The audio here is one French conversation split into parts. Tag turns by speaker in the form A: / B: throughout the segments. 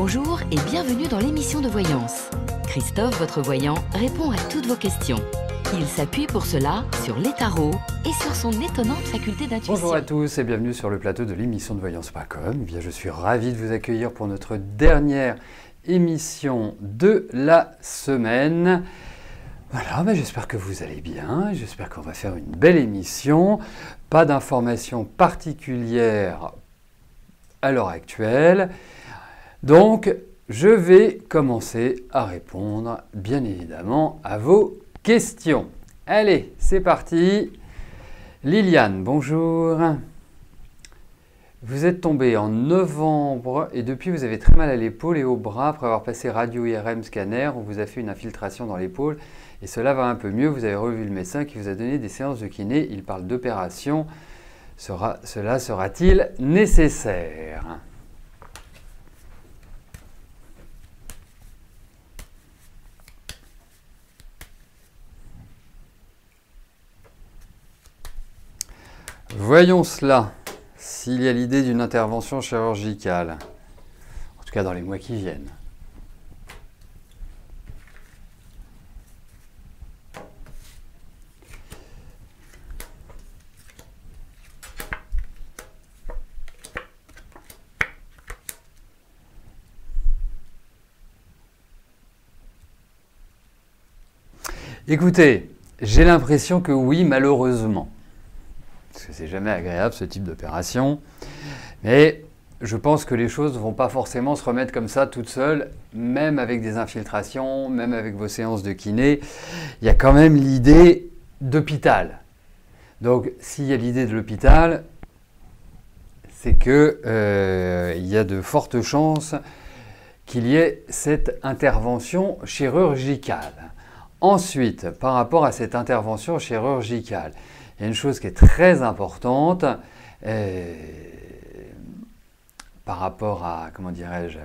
A: Bonjour et bienvenue dans l'émission de voyance. Christophe, votre voyant, répond à toutes vos questions. Il s'appuie pour cela sur les tarots et sur son étonnante faculté d'intuition.
B: Bonjour à tous et bienvenue sur le plateau de l'émission de voyance.com. Je suis ravi de vous accueillir pour notre dernière émission de la semaine. Voilà, j'espère que vous allez bien, j'espère qu'on va faire une belle émission. Pas d'informations particulières à l'heure actuelle. Donc, je vais commencer à répondre, bien évidemment, à vos questions. Allez, c'est parti. Liliane, bonjour. Vous êtes tombée en novembre et depuis vous avez très mal à l'épaule et au bras après avoir passé radio-IRM scanner. On vous a fait une infiltration dans l'épaule et cela va un peu mieux. Vous avez revu le médecin qui vous a donné des séances de kiné. Il parle d'opération. Cela sera-t-il nécessaire ? Voyons cela, s'il y a l'idée d'une intervention chirurgicale, en tout cas dans les mois qui viennent. Écoutez, j'ai l'impression que oui, malheureusement. Parce que c'est jamais agréable ce type d'opération. Mais je pense que les choses ne vont pas forcément se remettre comme ça toutes seules, même avec des infiltrations, même avec vos séances de kiné. Il y a quand même l'idée d'hôpital. Donc s'il y a l'idée de l'hôpital, c'est qu'il y a de fortes chances qu'il y ait cette intervention chirurgicale. Ensuite, par rapport à cette intervention chirurgicale, il y a une chose qui est très importante par rapport à, comment dirais-je,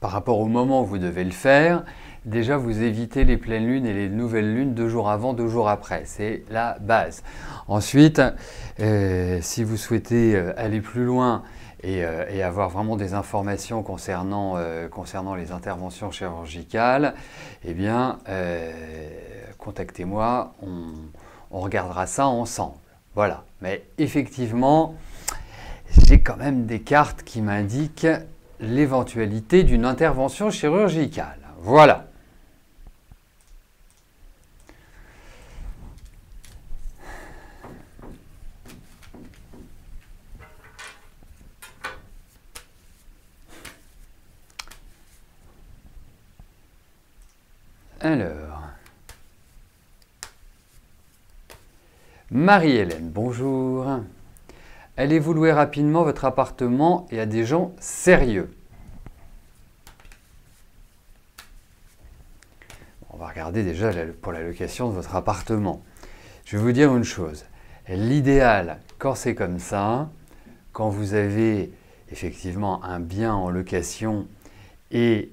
B: par rapport au moment où vous devez le faire. Déjà, vous évitez les pleines lunes et les nouvelles lunes 2 jours avant, 2 jours après. C'est la base. Ensuite, si vous souhaitez aller plus loin et avoir vraiment des informations concernant les interventions chirurgicales, eh bien, contactez-moi, on regardera ça ensemble. Voilà. Mais effectivement, j'ai quand même des cartes qui m'indiquent l'éventualité d'une intervention chirurgicale. Voilà. Alors, Marie-Hélène, bonjour. Allez-vous louer rapidement votre appartement et à des gens sérieux? On va regarder déjà pour la location de votre appartement. Je vais vous dire une chose. L'idéal, quand c'est comme ça, quand vous avez effectivement un bien en location et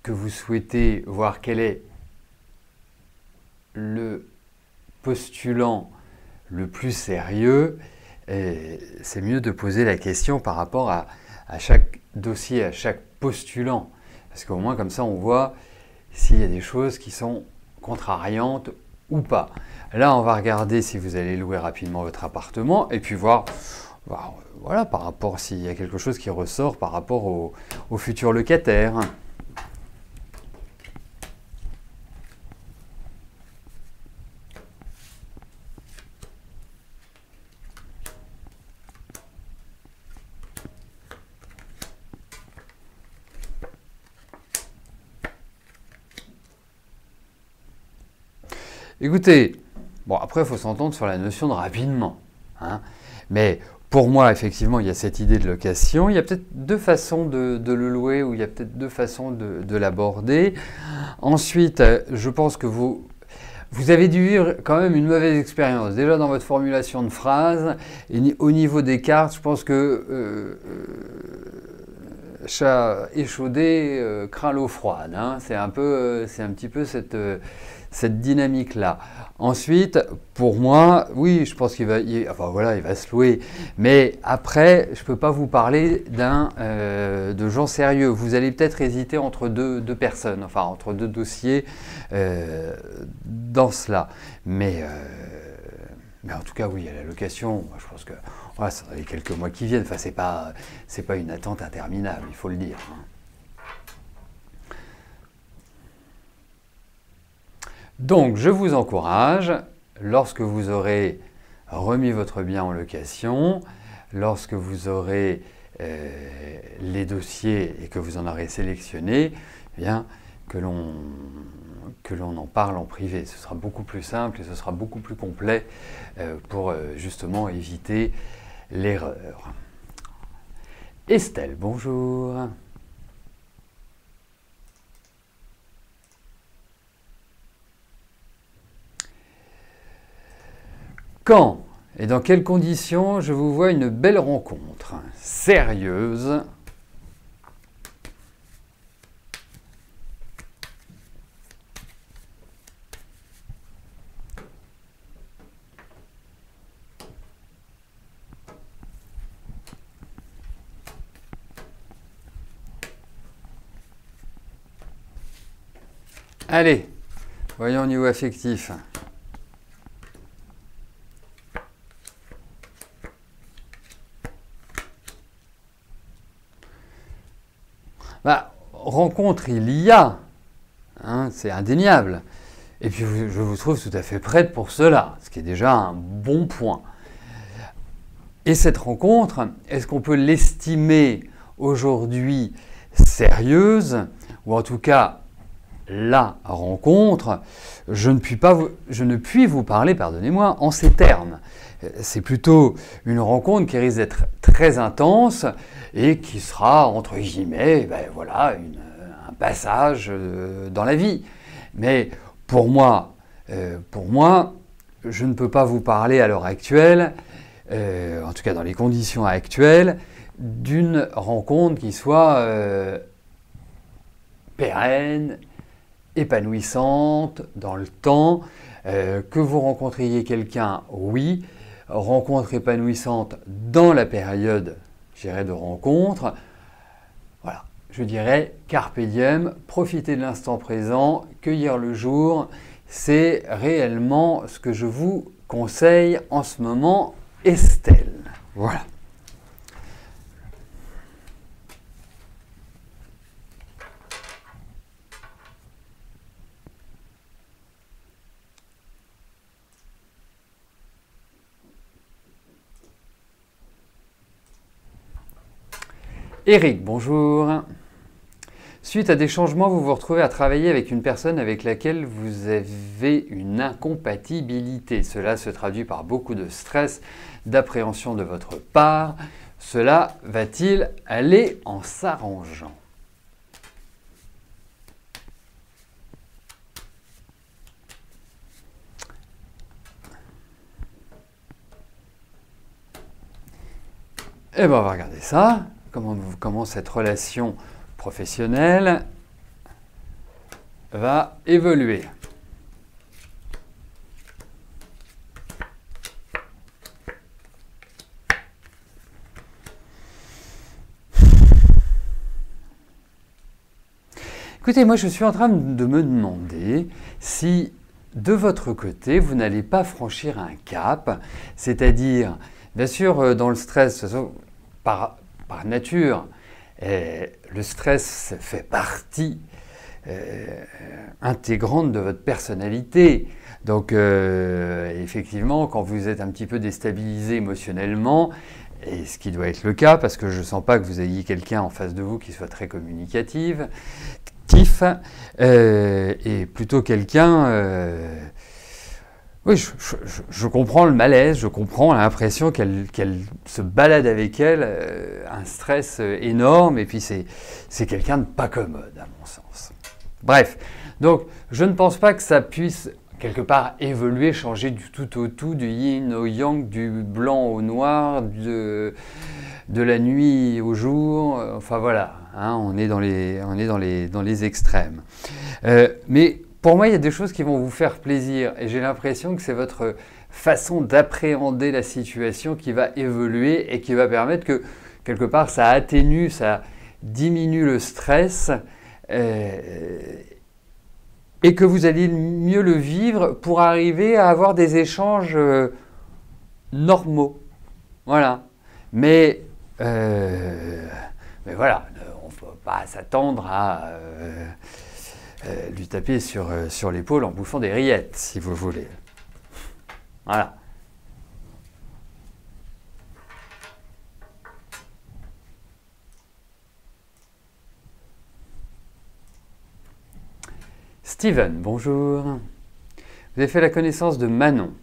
B: que vous souhaitez voir quel est le postulant le plus sérieux, c'est mieux de poser la question par rapport à chaque dossier, à chaque postulant. Parce qu'au moins comme ça on voit s'il y a des choses qui sont contrariantes ou pas. Là on va regarder si vous allez louer rapidement votre appartement et puis voir voilà, par rapport s'il y a quelque chose qui ressort par rapport au futur locataire. Écoutez, bon après il faut s'entendre sur la notion de rapidement, hein, mais pour moi effectivement il y a cette idée de location, il y a peut-être 2 façons de le louer ou il y a peut-être 2 façons de l'aborder. Ensuite, je pense que vous avez dû vivre quand même une mauvaise expérience, déjà dans votre formulation de phrase, et au niveau des cartes, je pense que chat échaudé craint l'eau froide, hein. C'est un petit peu cette dynamique-là. Ensuite, pour moi, oui, je pense enfin voilà, il va se louer. Mais après, je ne peux pas vous parler de gens sérieux. Vous allez peut-être hésiter entre deux personnes, enfin entre deux dossiers dans cela. Mais en tout cas, oui, à la location, je pense que voilà, ça sera les quelques mois qui viennent. Enfin, c'est pas une attente interminable, il faut le dire, hein. Donc, je vous encourage, lorsque vous aurez remis votre bien en location, lorsque vous aurez les dossiers et que vous en aurez sélectionné, eh bien, que l'on en parle en privé. Ce sera beaucoup plus simple et ce sera beaucoup plus complet pour justement éviter l'erreur. Estelle, bonjour. Quand et dans quelles conditions je vous vois une belle rencontre sérieuse? Allez, voyons au niveau affectif. Bah, rencontre, il y a, hein, c'est indéniable. Et puis je vous trouve tout à fait prête pour cela, ce qui est déjà un bon point. Et cette rencontre, est-ce qu'on peut l'estimer aujourd'hui sérieuse, ou en tout cas la rencontre? Je ne puis vous parler, pardonnez-moi, en ces termes. C'est plutôt une rencontre qui risque d'être très intense et qui sera, entre guillemets, ben voilà, un passage dans la vie. Mais pour moi, je ne peux pas vous parler à l'heure actuelle, en tout cas dans les conditions actuelles, d'une rencontre qui soit pérenne, épanouissante dans le temps. Que vous rencontriez quelqu'un, oui. Rencontre épanouissante dans la période, je dirais, de rencontre. Voilà, je dirais carpe diem, profiter de l'instant présent, cueillir le jour. C'est réellement ce que je vous conseille en ce moment, Estelle. Voilà. Eric, bonjour. Suite à des changements, vous vous retrouvez à travailler avec une personne avec laquelle vous avez une incompatibilité. Cela se traduit par beaucoup de stress, d'appréhension de votre part. Cela va-t-il aller en s'arrangeant? Eh bien, on va regarder ça. Comment cette relation professionnelle va évoluer. Écoutez, moi je suis en train de me demander si de votre côté vous n'allez pas franchir un cap, c'est-à-dire, bien sûr, dans le stress, de toute façon, par nature, le stress fait partie intégrante de votre personnalité. Donc effectivement, quand vous êtes un petit peu déstabilisé émotionnellement, et ce qui doit être le cas, parce que je ne sens pas que vous ayez quelqu'un en face de vous qui soit très communicatif, et plutôt quelqu'un... oui, je comprends le malaise, je comprends l'impression qu'elle se balade avec elle, un stress énorme, et puis c'est quelqu'un de pas commode, à mon sens. Bref, donc je ne pense pas que ça puisse quelque part évoluer, changer du tout au tout, du yin au yang, du blanc au noir, de la nuit au jour, enfin voilà, hein, on est dans les extrêmes. Mais pour moi, il y a des choses qui vont vous faire plaisir et j'ai l'impression que c'est votre façon d'appréhender la situation qui va évoluer et qui va permettre que, quelque part, ça atténue, ça diminue le stress et que vous allez mieux le vivre pour arriver à avoir des échanges normaux. Voilà. Mais voilà, on ne peut pas s'attendre à lui taper sur l'épaule en bouffant des rillettes, si vous voulez. Voilà. Steven, bonjour. Vous avez fait la connaissance de Manon.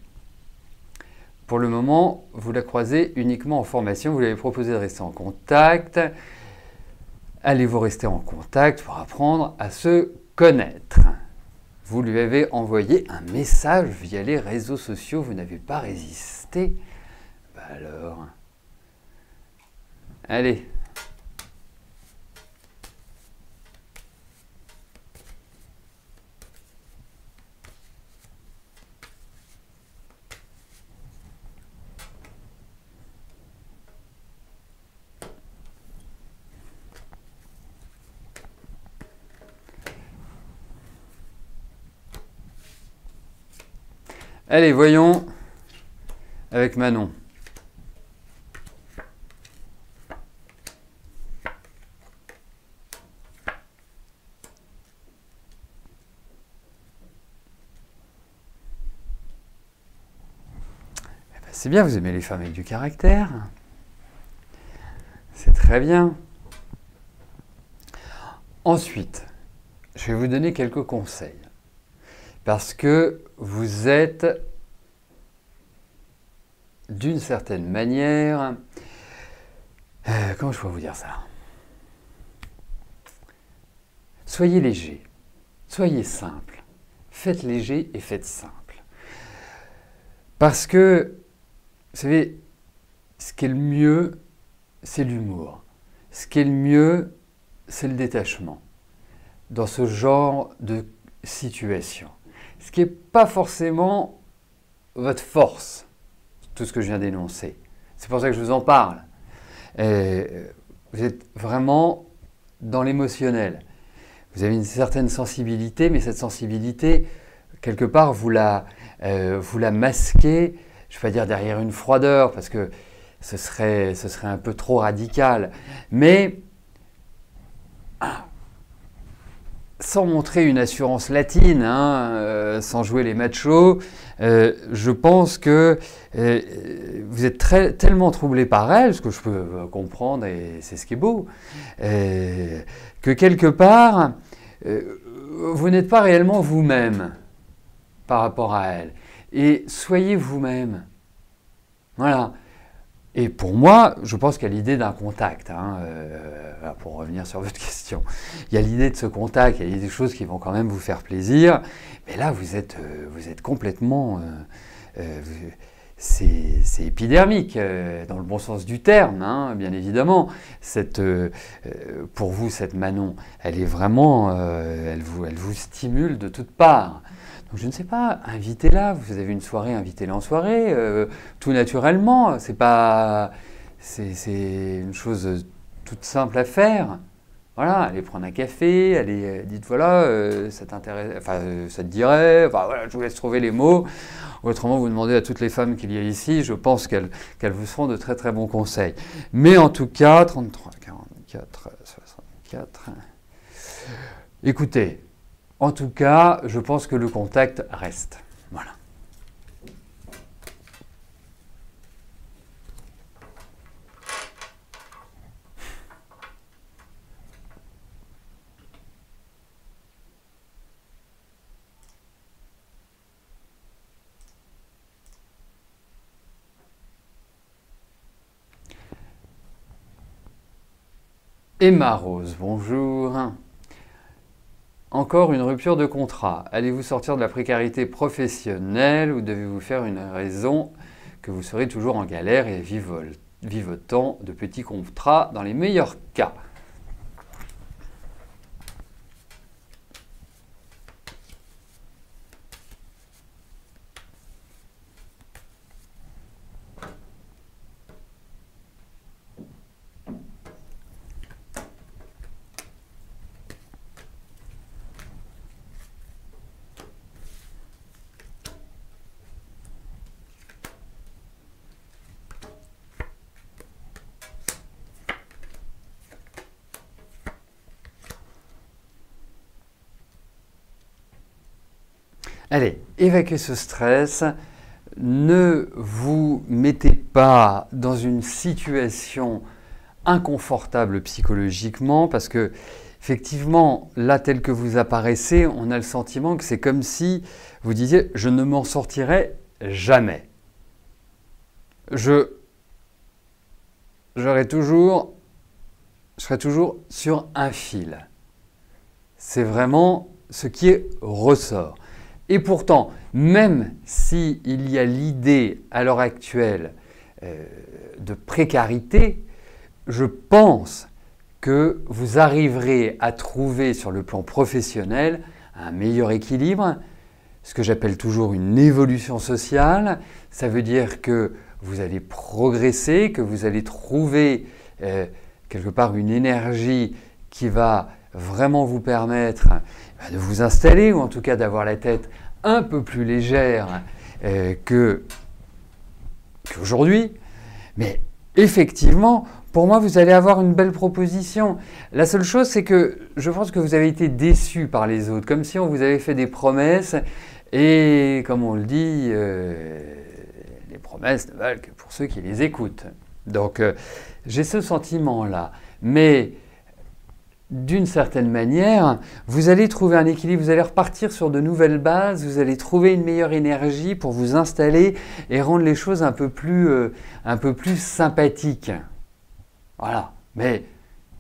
B: Pour le moment, vous la croisez uniquement en formation. Vous lui avez proposé de rester en contact. Allez-vous rester en contact pour apprendre à se connaître? Vous lui avez envoyé un message via les réseaux sociaux. Vous n'avez pas résisté. Bah alors. Allez. Allez, voyons avec Manon. Eh ben, c'est bien, vous aimez les femmes avec du caractère. C'est très bien. Ensuite, je vais vous donner quelques conseils. Parce que vous êtes, d'une certaine manière, comment je peux vous dire ça? Soyez léger, soyez simple, faites léger et faites simple. Parce que, vous savez, ce qui est le mieux, c'est l'humour. Ce qui est le mieux, c'est le détachement. Dans ce genre de situation. Ce qui n'est pas forcément votre force, tout ce que je viens d'énoncer. C'est pour ça que je vous en parle. Vous êtes vraiment dans l'émotionnel. Vous avez une certaine sensibilité, mais cette sensibilité, quelque part, vous la masquez, je ne vais pas dire derrière une froideur, parce que ce serait un peu trop radical, mais sans montrer une assurance latine, sans jouer les machos, je pense que vous êtes tellement troublé par elle, ce que je peux comprendre et c'est ce qui est beau, que quelque part, vous n'êtes pas réellement vous-même par rapport à elle. Et soyez vous-même. Voilà. Et pour moi, je pense qu'il y a l'idée d'un contact, pour revenir sur votre question. Il y a l'idée de ce contact, il y a des choses qui vont quand même vous faire plaisir, mais là, vous êtes complètement... c'est épidermique, dans le bon sens du terme, bien évidemment. Pour vous, cette Manon, elle est vraiment... elle vous stimule de toutes parts. Donc je ne sais pas, invitez-la, vous avez une soirée, invitez-la en soirée, tout naturellement, c'est une chose toute simple à faire. Voilà, allez prendre un café, allez, dites voilà, ça t'intéresse, enfin ça te dirait, enfin voilà, je vous laisse trouver les mots. Autrement, vous demandez à toutes les femmes qu'il y a ici, je pense qu'elles vous feront de très très bons conseils. Mais en tout cas, 33, 44, 64, écoutez, en tout cas, je pense que le contact reste. Voilà. Emma Rose, bonjour. Encore une rupture de contrat. Allez-vous sortir de la précarité professionnelle ou devez-vous faire une raison que vous serez toujours en galère et vivolte? vivotant de petits contrats dans les meilleurs cas. Allez, évacuez ce stress, ne vous mettez pas dans une situation inconfortable psychologiquement parce que, effectivement, là, tel que vous apparaissez, on a le sentiment que c'est comme si vous disiez « je ne m'en sortirai jamais ». Je serai toujours sur un fil. C'est vraiment ce qui ressort. Et pourtant, même s'il y a l'idée à l'heure actuelle de précarité, je pense que vous arriverez à trouver sur le plan professionnel un meilleur équilibre, ce que j'appelle toujours une évolution sociale. Ça veut dire que vous allez progresser, que vous allez trouver quelque part une énergie qui va vraiment vous permettre de vous installer ou en tout cas d'avoir la tête un peu plus légère qu'aujourd'hui. Mais effectivement, pour moi, vous allez avoir une belle proposition. La seule chose, c'est que je pense que vous avez été déçu par les autres, comme si on vous avait fait des promesses et, comme on le dit, les promesses ne valent que pour ceux qui les écoutent. Donc, j'ai ce sentiment-là. Mais d'une certaine manière, vous allez trouver un équilibre, vous allez repartir sur de nouvelles bases, vous allez trouver une meilleure énergie pour vous installer et rendre les choses un peu plus sympathiques. Voilà. Mais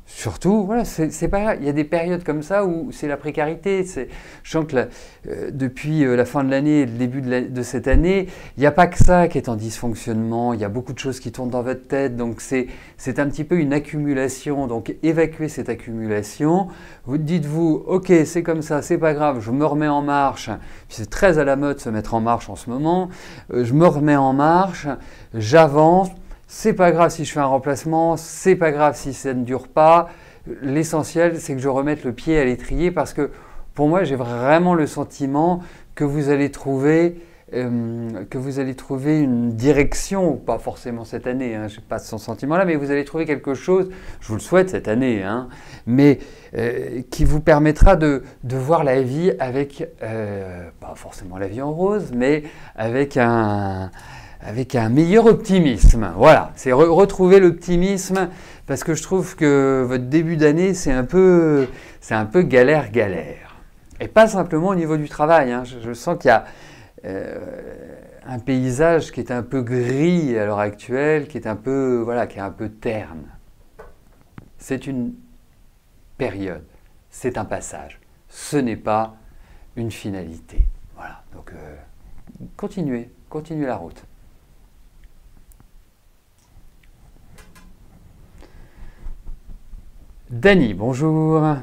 B: surtout, voilà, c'est pas grave. Il y a des périodes comme ça où c'est la précarité. Je sens que depuis la fin de l'année et le début de cette année, il n'y a pas que ça qui est en dysfonctionnement. Il y a beaucoup de choses qui tournent dans votre tête. Donc c'est un petit peu une accumulation. Donc évacuez cette accumulation. Vous dites-vous, ok, c'est comme ça, c'est pas grave, je me remets en marche. C'est très à la mode se mettre en marche en ce moment. Je me remets en marche, j'avance. C'est pas grave si je fais un remplacement, c'est pas grave si ça ne dure pas. L'essentiel, c'est que je remette le pied à l'étrier parce que pour moi, j'ai vraiment le sentiment que vous allez trouver une direction, pas forcément cette année, hein, je n'ai pas ce sentiment-là, mais vous allez trouver quelque chose, je vous le souhaite cette année, hein, mais qui vous permettra de voir la vie avec, pas forcément la vie en rose, mais avec un meilleur optimisme. Voilà, c'est retrouver l'optimisme parce que je trouve que votre début d'année, c'est un peu galère. Et pas simplement au niveau du travail. Hein. Je sens qu'il y a un paysage qui est un peu gris à l'heure actuelle, qui est un peu terne. C'est une période, c'est un passage. Ce n'est pas une finalité. Voilà, donc continuez la route. Dany, bonjour. Vous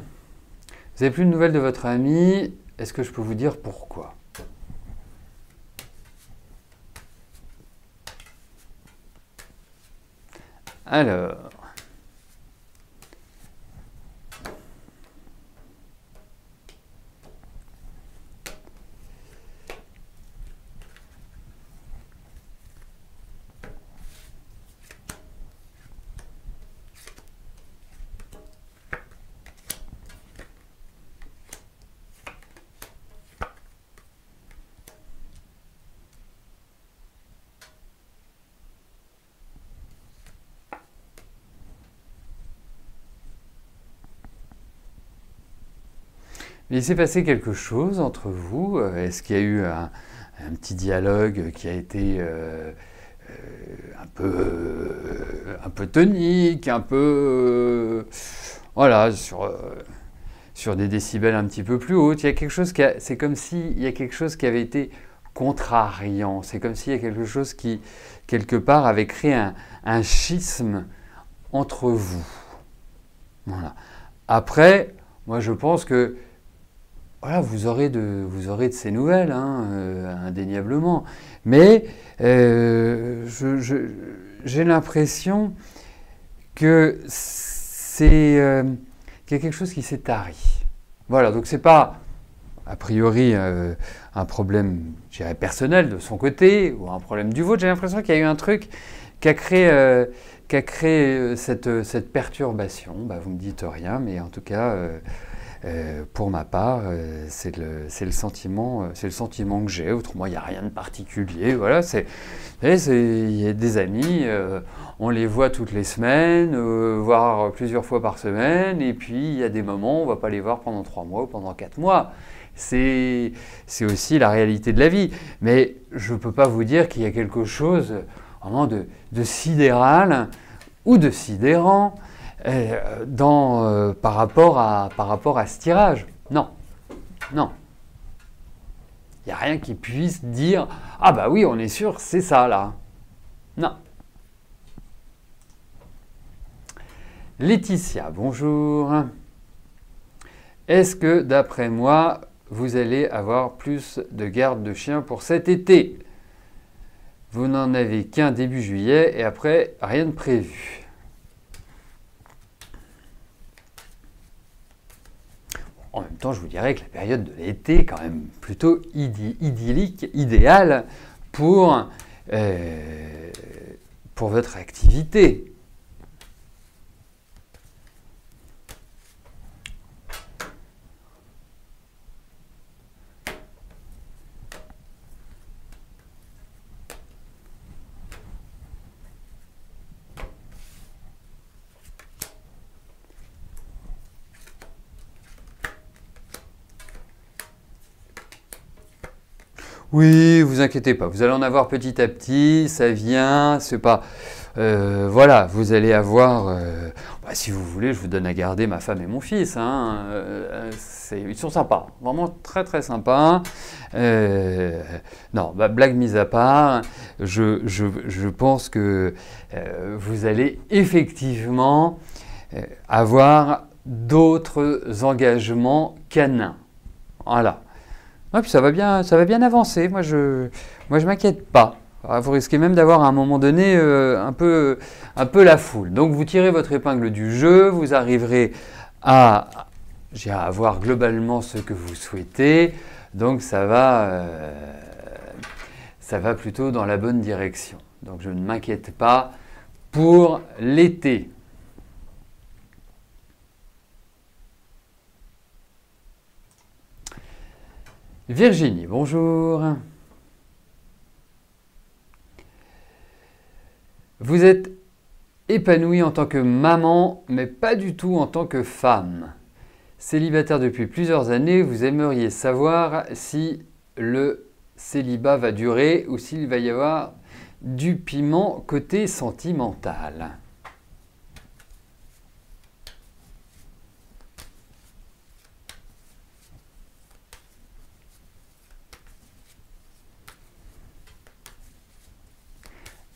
B: n'avez plus de nouvelles de votre ami. Est-ce que je peux vous dire pourquoi? Alors, il s'est passé quelque chose entre vous. Est-ce qu'il y a eu un petit dialogue qui a été un peu tonique, un peu voilà, sur des décibels un petit peu plus hauts. Il y a quelque chose c'est comme s'il y a quelque chose qui avait été contrariant. C'est comme s'il y a quelque chose qui, quelque part, avait créé un schisme entre vous. Voilà. Après, moi je pense que voilà, vous aurez de ces nouvelles, hein, indéniablement. Mais j'ai l'impression que c'est qu'il y a quelque chose qui s'est tari. Voilà, donc c'est pas a priori un problème, je dirais, personnel de son côté ou un problème du vôtre. J'ai l'impression qu'il y a eu un truc qui a créé cette perturbation. Bah, vous me dites rien, mais en tout cas, pour ma part, c'est le sentiment que j'ai. Autrement, il n'y a rien de particulier. Voilà, il y a des amis, on les voit toutes les semaines, voire plusieurs fois par semaine, et puis il y a des moments où on ne va pas les voir pendant 3 mois ou pendant 4 mois. C'est aussi la réalité de la vie. Mais je ne peux pas vous dire qu'il y a quelque chose vraiment de sidéral ou de sidérant par rapport à ce tirage. Non. Non. Il n'y a rien qui puisse dire « Ah bah oui, on est sûr, c'est ça là ». Non. Laetitia, bonjour. Est-ce que, d'après moi, vous allez avoir plus de garde de chiens pour cet été? Vous n'en avez qu'un début juillet et après, rien de prévu. En même temps, je vous dirais que la période de l'été est quand même plutôt idyllique, idéale pour votre activité. Oui, vous inquiétez pas, vous allez en avoir petit à petit, ça vient, c'est pas... voilà, vous allez avoir... si vous voulez, je vous donne à garder ma femme et mon fils, hein, ils sont sympas, vraiment très très sympas. Non, blague mise à part, je pense que vous allez effectivement avoir d'autres engagements canins. Voilà. Ouais, puis ça va bien avancer. Moi, je m'inquiète pas. Vous risquez même d'avoir à un moment donné un peu la foule. Donc, vous tirez votre épingle du jeu, vous arriverez à avoir globalement ce que vous souhaitez. Donc, ça va plutôt dans la bonne direction. Donc, je ne m'inquiète pas pour l'été. Virginie, bonjour. Vous êtes épanouie en tant que maman, mais pas du tout en tant que femme. Célibataire depuis plusieurs années, vous aimeriez savoir si le célibat va durer ou s'il va y avoir du piment côté sentimental.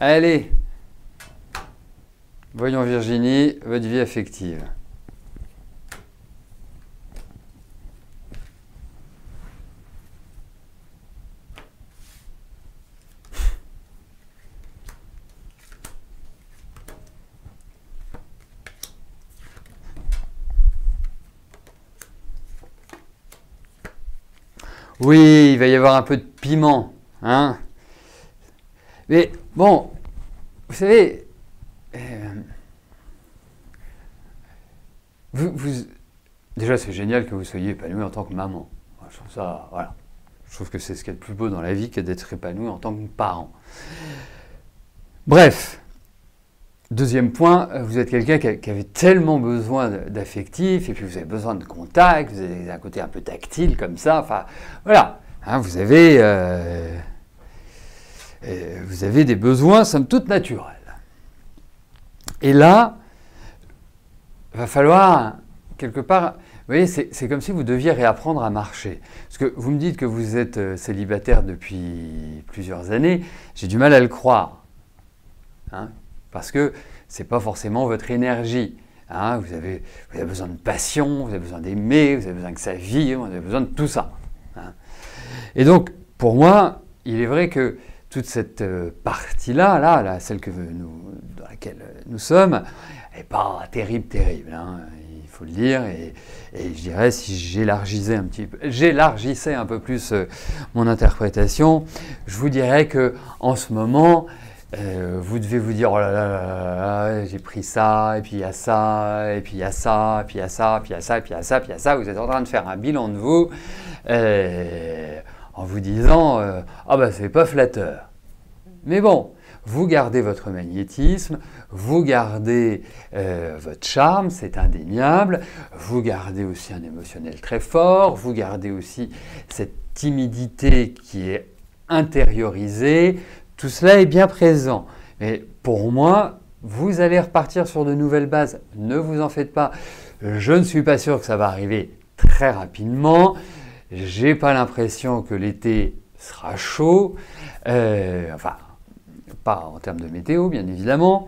B: Allez, voyons Virginie, votre vie affective. Oui, il va y avoir un peu de piment, hein. Mais bon, vous savez, déjà c'est génial que vous soyez épanoui en tant que maman. Je trouve ça, voilà. Je trouve que c'est ce qu'il y a de plus beau dans la vie que d'être épanoui en tant que parent. Bref, deuxième point, vous êtes quelqu'un qui avait tellement besoin d'affectif, et puis vous avez besoin de contact, vous avez un côté un peu tactile comme ça, enfin voilà, hein, vous avez des besoins somme toute naturels. Et là, il va falloir quelque part... Vous voyez, c'est comme si vous deviez réapprendre à marcher. Parce que vous me dites que vous êtes célibataire depuis plusieurs années, j'ai du mal à le croire. Hein, parce que ce n'est pas forcément votre énergie. Hein, vous avez besoin de passion, vous avez besoin d'aimer, vous avez besoin que ça vive, vous avez besoin de tout ça. Hein. Et donc, pour moi, il est vrai que toute cette partie-là, celle dans laquelle nous sommes, n'est pas terrible, hein, il faut le dire. Et je dirais, si j'élargissais un peu plus mon interprétation, je vous dirais que en ce moment, vous devez vous dire, oh là là là là, j'ai pris ça, et puis il y a ça, et puis il y a ça, et puis il y a ça, puis il y a ça, puis il y a ça, puis il y a ça. Vous êtes en train de faire un bilan de vous en vous disant, ah bah c'est pas flatteur. Mais bon, vous gardez votre magnétisme, vous gardez votre charme, c'est indéniable, vous gardez aussi un émotionnel très fort, vous gardez aussi cette timidité qui est intériorisée. Tout cela est bien présent. Mais pour moi, vous allez repartir sur de nouvelles bases. Ne vous en faites pas. Je ne suis pas sûr que ça va arriver très rapidement. J'ai pas l'impression que l'été sera chaud. Enfin, pas en termes de météo, bien évidemment.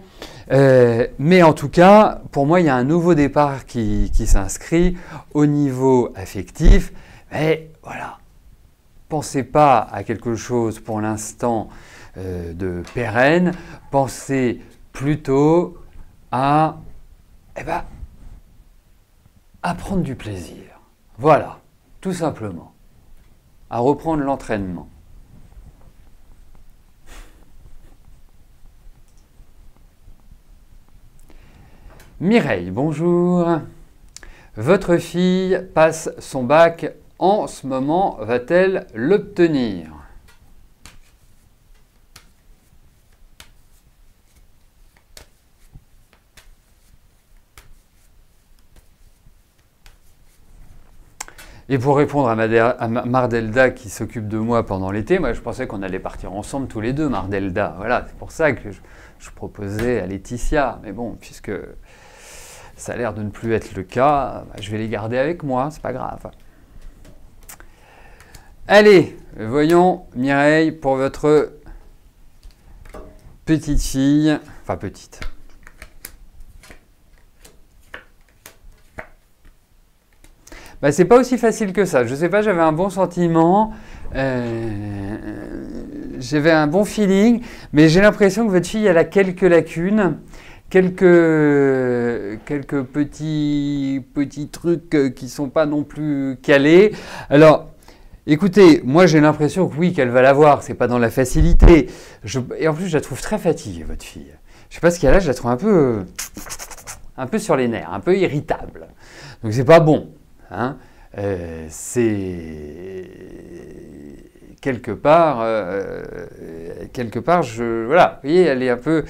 B: Mais en tout cas, pour moi, il y a un nouveau départ qui s'inscrit au niveau affectif. Mais voilà, pensez pas à quelque chose pour l'instant de pérenne, pensez plutôt à prendre du plaisir. Voilà, tout simplement. À reprendre l'entraînement. Mireille, bonjour. Votre fille passe son bac en ce moment, va-t-elle l'obtenir ? Et pour répondre à Mardelda qui s'occupe de moi pendant l'été, moi je pensais qu'on allait partir ensemble tous les deux, Mardelda. Voilà, c'est pour ça que je proposais à Laetitia. Mais bon, puisque ça a l'air de ne plus être le cas, je vais les garder avec moi, c'est pas grave. Allez, voyons Mireille pour votre petite fille, enfin petite. Bah, c'est pas aussi facile que ça. Je sais pas, j'avais un bon sentiment, j'avais un bon feeling, mais j'ai l'impression que votre fille, elle a quelques lacunes, quelques petits trucs qui sont pas non plus calés. Alors, écoutez, moi j'ai l'impression que oui, qu'elle va l'avoir, c'est pas dans la facilité. Et en plus, je la trouve très fatiguée, votre fille. Je sais pas ce qu'il y a là, je la trouve un peu sur les nerfs, un peu irritable. Donc c'est pas bon. Hein, c'est quelque part, voilà, vous voyez, elle est un peu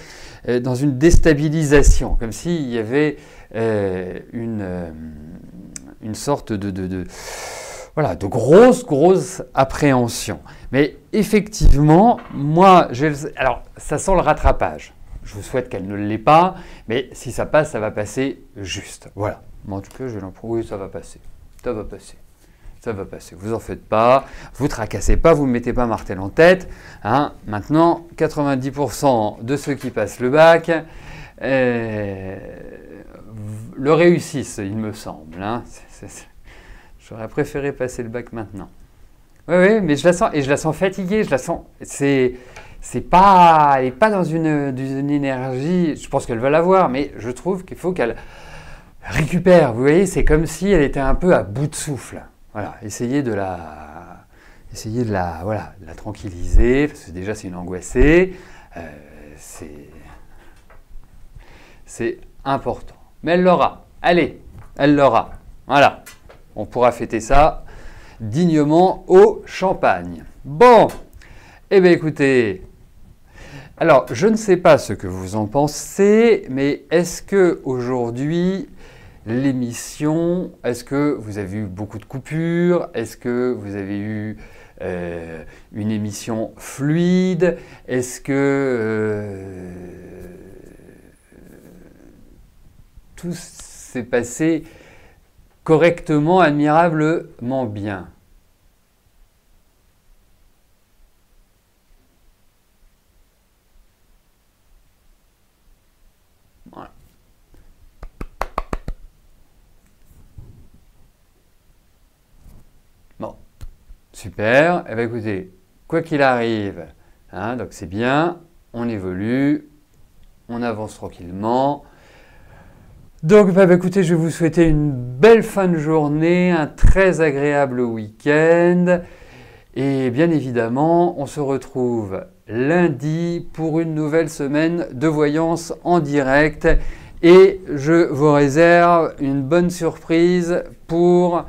B: dans une déstabilisation, comme s'il y avait une sorte de grosse appréhension. Mais effectivement, moi, alors ça sent le rattrapage. Je vous souhaite qu'elle ne l'ait pas, mais si ça passe, ça va passer juste. Voilà. Mais en tout cas, j'ai l'impression, oui, ça va passer. Ça va passer. Ça va passer. Vous en faites pas. Vous tracassez pas. Vous ne mettez pas martel en tête. Hein. Maintenant, 90% de ceux qui passent le bac le réussissent, il me semble. Hein. J'aurais préféré passer le bac maintenant. Oui, mais je la sens, et je la sens fatiguée. Je la sens. Elle n'est pas dans une énergie. Je pense qu'elle va l'avoir, mais je trouve qu'il faut qu'elle récupère. Vous voyez, c'est comme si elle était un peu à bout de souffle. Voilà, essayez de la tranquilliser, parce que déjà c'est une angoissée. C'est important. Mais elle l'aura. Allez, elle l'aura. Voilà. On pourra fêter ça dignement au champagne. Bon, eh bien écoutez, alors je ne sais pas ce que vous en pensez, mais est-ce que aujourd'hui l'émission, est-ce que vous avez eu beaucoup de coupures? Est-ce que vous avez eu une émission fluide? Est-ce que tout s'est passé correctement, admirablement bien? Super. Eh bien, écoutez, quoi qu'il arrive, hein, donc c'est bien, on évolue, on avance tranquillement. Donc, bah, écoutez, je vais vous souhaiter une belle fin de journée, un très agréable week-end. Et bien évidemment, on se retrouve lundi pour une nouvelle semaine de voyance en direct. Et je vous réserve une bonne surprise pour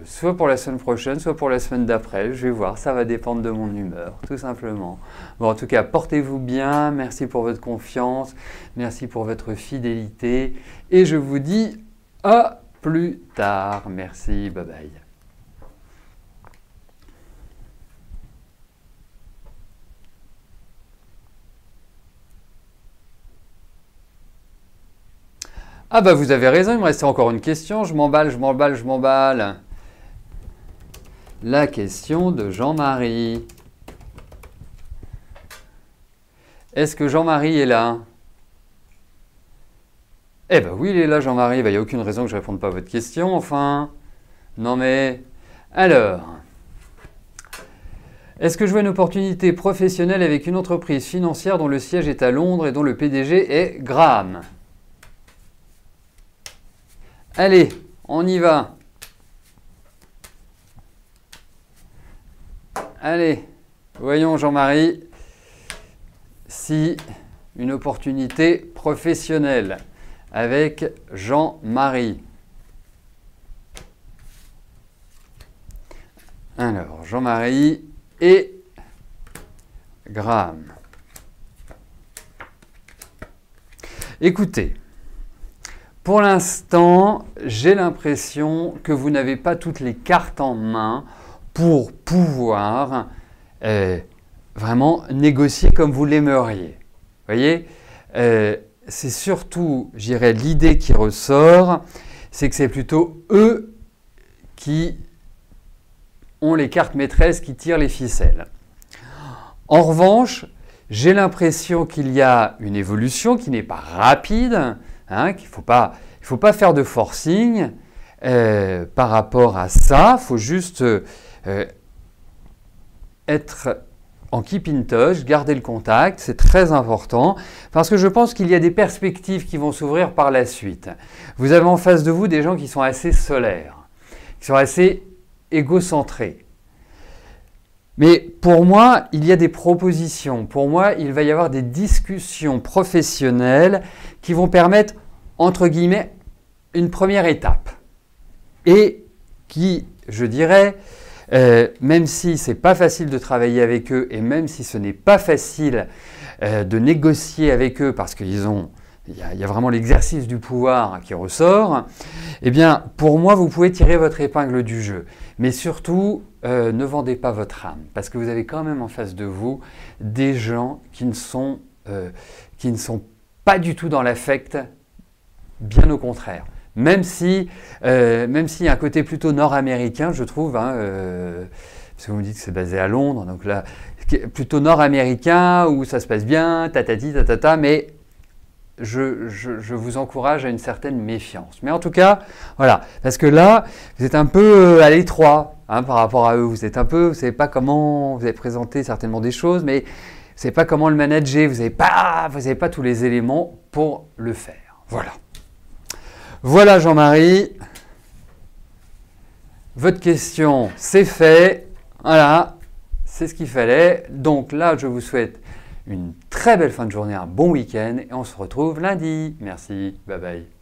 B: soit pour la semaine prochaine, soit pour la semaine d'après. Je vais voir, ça va dépendre de mon humeur, tout simplement. Bon, en tout cas, portez-vous bien. Merci pour votre confiance. Merci pour votre fidélité. Et je vous dis à plus tard. Merci, bye bye. Ah bah vous avez raison, il me restait encore une question. Je m'emballe. La question de Jean-Marie. Est-ce que Jean-Marie est là? Eh ben oui, il est là, Jean-Marie. Il n'y a aucune raison que je ne réponde pas à votre question, enfin. Non mais... Alors... Est-ce que je vois une opportunité professionnelle avec une entreprise financière dont le siège est à Londres et dont le PDG est Graham? Allez, on y va. Allez, voyons Jean-Marie si une opportunité professionnelle avec Jean-Marie. Alors, Jean-Marie et Graham. Écoutez, pour l'instant, j'ai l'impression que vous n'avez pas toutes les cartes en main pour pouvoir vraiment négocier comme vous l'aimeriez. Vous voyez, c'est surtout, je dirais, l'idée qui ressort, c'est que c'est plutôt eux qui ont les cartes maîtresses, qui tirent les ficelles. En revanche, j'ai l'impression qu'il y a une évolution qui n'est pas rapide, hein, qu'il ne faut pas faire de forcing par rapport à ça. Il faut juste être en keep in touch, garder le contact, c'est très important, parce que je pense qu'il y a des perspectives qui vont s'ouvrir par la suite. Vous avez en face de vous des gens qui sont assez solaires, qui sont assez égocentrés. Mais pour moi, il y a des propositions. Pour moi, il va y avoir des discussions professionnelles qui vont permettre, entre guillemets, une première étape. Et qui, je dirais, même si ce n'est pas facile de travailler avec eux et même si ce n'est pas facile de négocier avec eux parce qu'il y a vraiment l'exercice du pouvoir qui ressort, eh bien, pour moi, vous pouvez tirer votre épingle du jeu. Mais surtout, ne vendez pas votre âme parce que vous avez quand même en face de vous des gens qui ne sont pas du tout dans l'affect, bien au contraire. Même s'il y a un côté plutôt nord-américain, je trouve, hein, parce que vous me dites que c'est basé à Londres, donc là, plutôt nord-américain, où ça se passe bien, tatati, tatata, mais je vous encourage à une certaine méfiance. Mais en tout cas, voilà, parce que là, vous êtes un peu à l'étroit hein, par rapport à eux. Vous savez pas comment, vous avez présenté certainement des choses, mais vous ne savez pas comment le manager, vous n'avez pas tous les éléments pour le faire. Voilà. Voilà Jean-Marie, votre question c'est fait, voilà, c'est ce qu'il fallait. Donc là je vous souhaite une très belle fin de journée, un bon week-end et on se retrouve lundi. Merci, bye bye.